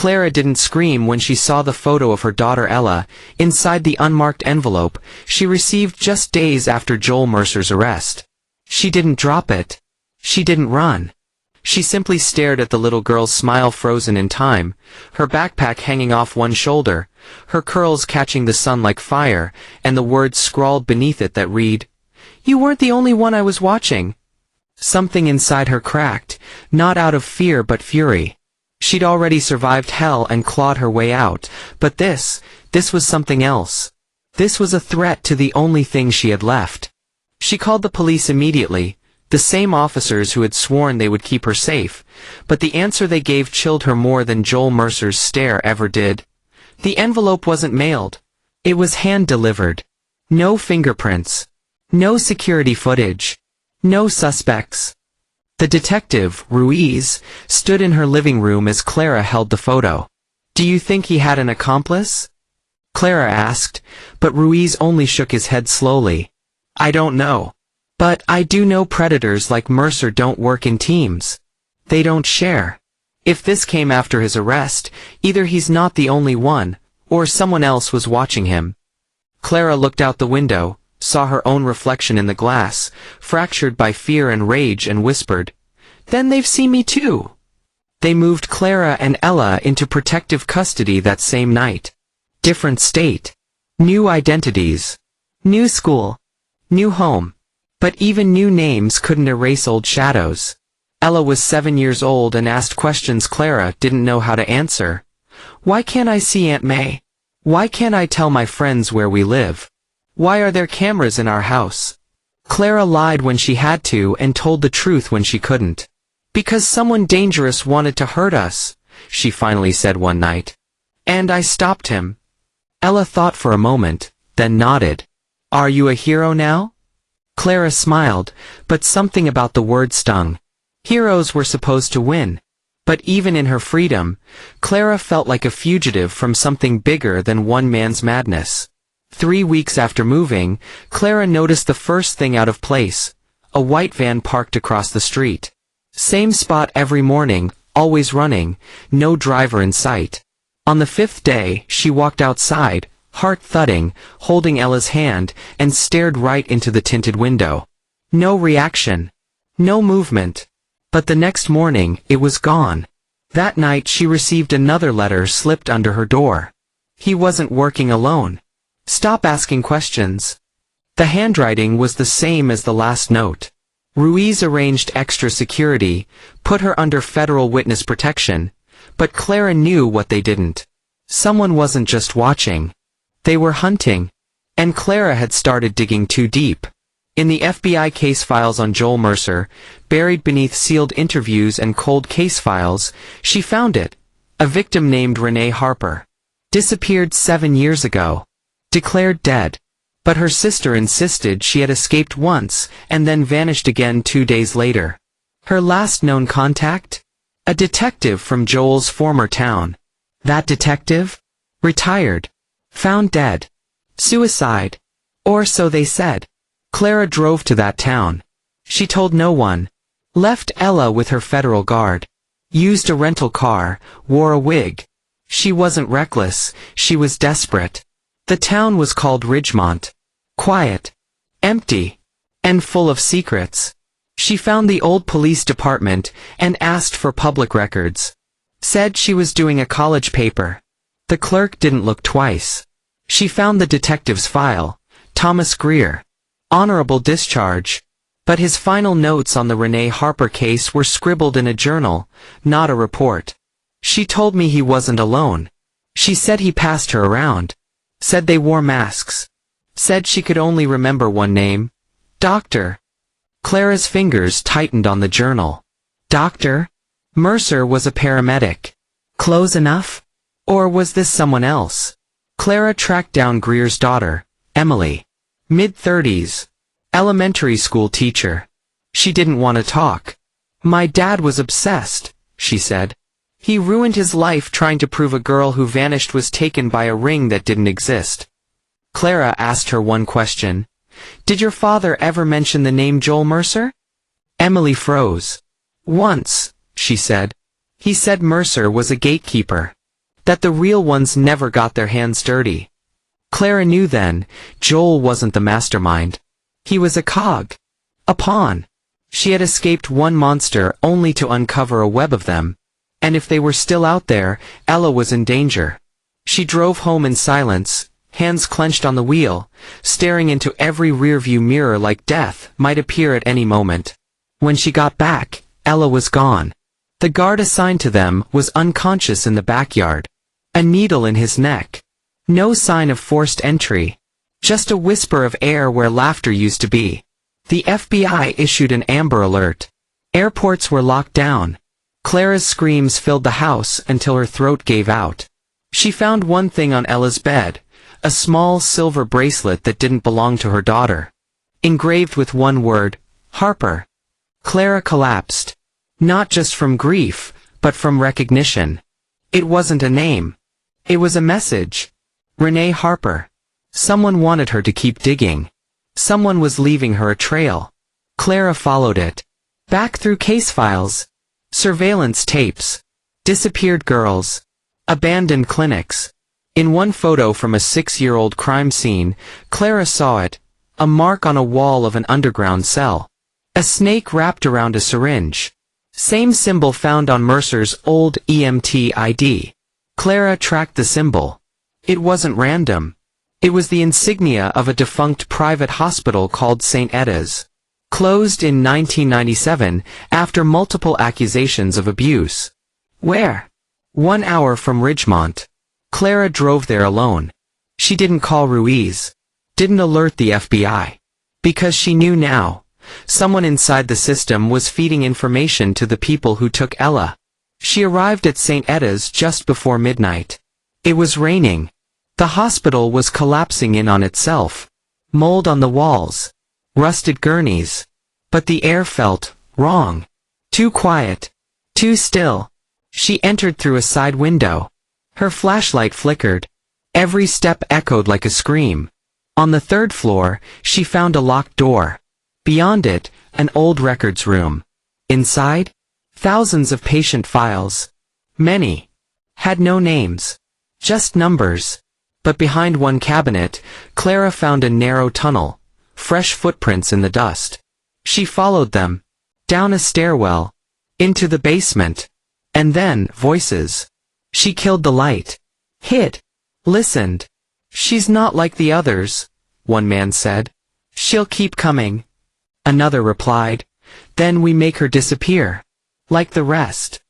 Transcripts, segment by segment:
Clara didn't scream when she saw the photo of her daughter Ella, inside the unmarked envelope she received just days after Joel Mercer's arrest. She didn't drop it. She didn't run. She simply stared at the little girl's smile frozen in time, her backpack hanging off one shoulder, her curls catching the sun like fire, and the words scrawled beneath it that read, "You weren't the only one I was watching." Something inside her cracked, not out of fear but fury. She'd already survived hell and clawed her way out, but this was something else. This was a threat to the only thing she had left. She called the police immediately, the same officers who had sworn they would keep her safe, but the answer they gave chilled her more than Joel Mercer's stare ever did. The envelope wasn't mailed. It was hand-delivered. No fingerprints. No security footage. No suspects. The detective, Ruiz, stood in her living room as Clara held the photo. "Do you think he had an accomplice?" Clara asked, but Ruiz only shook his head slowly. "I don't know. But I do know predators like Mercer don't work in teams. They don't share. If this came after his arrest, either he's not the only one, or someone else was watching him." Clara looked out the window, saw her own reflection in the glass, fractured by fear and rage, and whispered, "Then they've seen me too." They moved Clara and Ella into protective custody that same night. Different state. New identities. New school. New home. But even new names couldn't erase old shadows. Ella was 7 years old and asked questions Clara didn't know how to answer. "Why can't I see Aunt May? Why can't I tell my friends where we live? Why are there cameras in our house?" Clara lied when she had to and told the truth when she couldn't. "Because someone dangerous wanted to hurt us," she finally said one night. "And I stopped him." Ella thought for a moment, then nodded. "Are you a hero now?" Clara smiled, but something about the word stung. Heroes were supposed to win. But even in her freedom, Clara felt like a fugitive from something bigger than one man's madness. 3 weeks after moving, Clara noticed the first thing out of place: a white van parked across the street. Same spot every morning, always running, no driver in sight. On the 5th day, she walked outside, heart thudding, holding Ella's hand, and stared right into the tinted window. No reaction. No movement. But the next morning, it was gone. That night she received another letter slipped under her door. He wasn't working alone. Stop asking questions. The handwriting was the same as the last note. Ruiz arranged extra security, put her under federal witness protection, but Clara knew what they didn't. Someone wasn't just watching. They were hunting. And Clara had started digging too deep. In the FBI case files on Joel Mercer, buried beneath sealed interviews and cold case files, she found it. A victim named Renee Harper. Disappeared 7 years ago. Declared dead. But her sister insisted she had escaped once, and then vanished again 2 days later. Her last known contact? A detective from Joel's former town. That detective? Retired. Found dead. Suicide. Or so they said. Clara drove to that town. She told no one. Left Ella with her federal guard. Used a rental car, wore a wig. She wasn't reckless, she was desperate. The town was called Ridgemont. Quiet. Empty. And full of secrets. She found the old police department and asked for public records. Said she was doing a college paper. The clerk didn't look twice. She found the detective's file. Thomas Greer. Honorable discharge. But his final notes on the Renee Harper case were scribbled in a journal, not a report. She told me he wasn't alone. She said he passed her around. Said they wore masks. Said she could only remember one name. Doctor. Clara's fingers tightened on the journal. Doctor? Mercer was a paramedic. Close enough? Or was this someone else? Clara tracked down Greer's daughter, Emily. Mid-30s. Elementary school teacher. She didn't want to talk. My dad was obsessed, she said. He ruined his life trying to prove a girl who vanished was taken by a ring that didn't exist. Clara asked her one question. Did your father ever mention the name Joel Mercer? Emily froze. Once, she said. He said Mercer was a gatekeeper. that the real ones never got their hands dirty. Clara knew then, Joel wasn't the mastermind. He was a cog. A pawn. She had escaped one monster only to uncover a web of them. And if they were still out there, Ella was in danger. She drove home in silence, hands clenched on the wheel, staring into every rearview mirror like death might appear at any moment. When she got back, Ella was gone. The guard assigned to them was unconscious in the backyard. A needle in his neck. No sign of forced entry. Just a whisper of air where laughter used to be. The FBI issued an Amber Alert. Airports were locked down. Clara's screams filled the house until her throat gave out. She found one thing on Ella's bed, a small silver bracelet that didn't belong to her daughter. Engraved with one word, Harper. Clara collapsed. Not just from grief, but from recognition. It wasn't a name. It was a message. Renee Harper. Someone wanted her to keep digging. Someone was leaving her a trail. Clara followed it. Back through case files. Surveillance tapes. Disappeared girls. Abandoned clinics. In one photo from a 6-year-old crime scene, Clara saw it. A mark on a wall of an underground cell. A snake wrapped around a syringe. Same symbol found on Mercer's old EMT ID. Clara tracked the symbol. It wasn't random. It was the insignia of a defunct private hospital called St. Eda's. Closed in 1997 after multiple accusations of abuse. Where? 1 hour from Ridgemont. Clara drove there alone. She didn't call Ruiz. Didn't alert the FBI. Because she knew now. Someone inside the system was feeding information to the people who took Ella. She arrived at St. Eda's just before midnight. It was raining. The hospital was collapsing in on itself. Mold on the walls. Rusted gurneys. But the air felt wrong. Too quiet. Too still. She entered through a side window. Her flashlight flickered. Every step echoed like a scream. On the 3rd floor, she found a locked door. Beyond it, an old records room. Inside, thousands of patient files. Many had no names. Just numbers. But behind one cabinet, Clara found a narrow tunnel. Fresh footprints in the dust. She followed them. Down a stairwell. Into the basement. And then, voices. She killed the light. Hid. Listened. She's not like the others, one man said. She'll keep coming. Another replied. Then we make her disappear. Like the rest.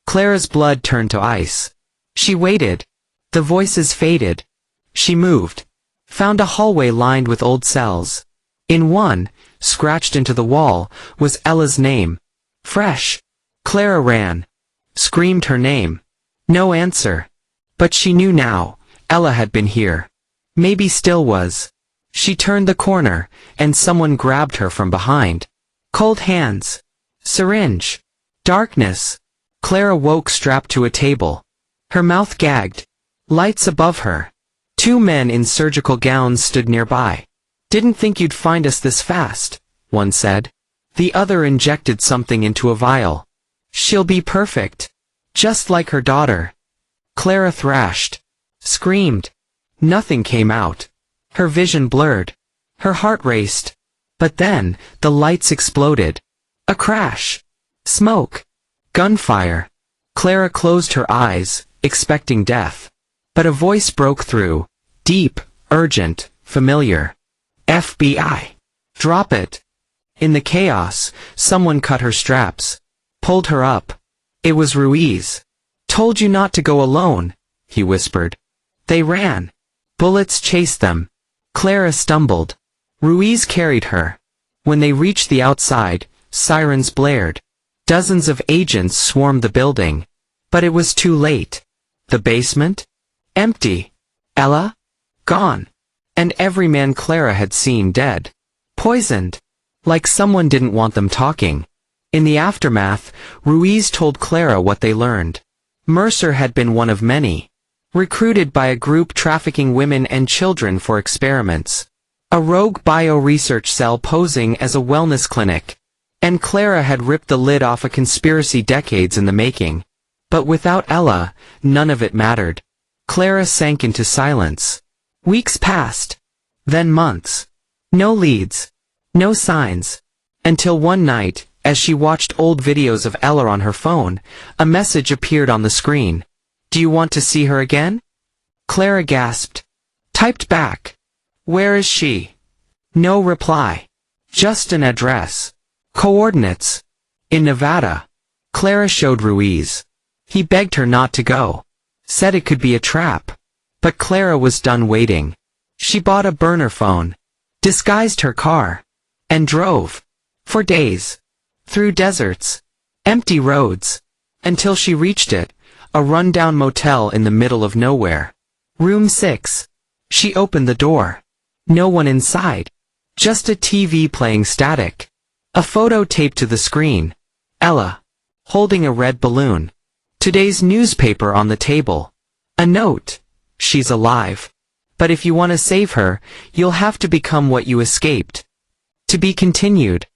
Clara's blood turned to ice. She waited. The voices faded. She moved. Found a hallway lined with old cells. In one, scratched into the wall, was Ella's name. Fresh. Clara ran. Screamed her name. No answer. But she knew now, Ella had been here. Maybe still was. She turned the corner, and someone grabbed her from behind. Cold hands. Syringe. Darkness. Clara woke strapped to a table. Her mouth gagged. Lights above her. 2 men in surgical gowns stood nearby. Didn't think you'd find us this fast, one said. The other injected something into a vial. She'll be perfect. Just like her daughter. Clara thrashed. Screamed. Nothing came out. Her vision blurred. Her heart raced. But then, the lights exploded. A crash. Smoke. Gunfire. Clara closed her eyes, expecting death. But a voice broke through. Deep, urgent, familiar. FBI. Drop it. In the chaos, someone cut her straps. Pulled her up. It was Ruiz. Told you not to go alone, he whispered. They ran. Bullets chased them. Clara stumbled. Ruiz carried her. When they reached the outside, sirens blared. Dozens of agents swarmed the building. But it was too late. The basement? Empty. Ella? Gone. And every man Clara had seen dead. Poisoned. Like someone didn't want them talking. In the aftermath, Ruiz told Clara what they learned. Mercer had been one of many. Recruited by a group trafficking women and children for experiments. A rogue bio-research cell posing as a wellness clinic. And Clara had ripped the lid off a conspiracy decades in the making. But without Ella, none of it mattered. Clara sank into silence. Weeks passed. Then months. No leads. No signs. Until one night, as she watched old videos of Ella on her phone, a message appeared on the screen. "Do you want to see her again?" Clara gasped. Typed back. "Where is she?" No reply. Just an address. Coordinates. In Nevada. Clara showed Ruiz. He begged her not to go. Said it could be a trap. But Clara was done waiting. She bought a burner phone. Disguised her car. And drove. For days. Through deserts. Empty roads. Until she reached it. A rundown motel in the middle of nowhere. Room 6. She opened the door. No one inside. Just a TV playing static. A photo taped to the screen. Ella. Holding a red balloon. Today's newspaper on the table. A note. She's alive. But if you want to save her, you'll have to become what you escaped. To be continued.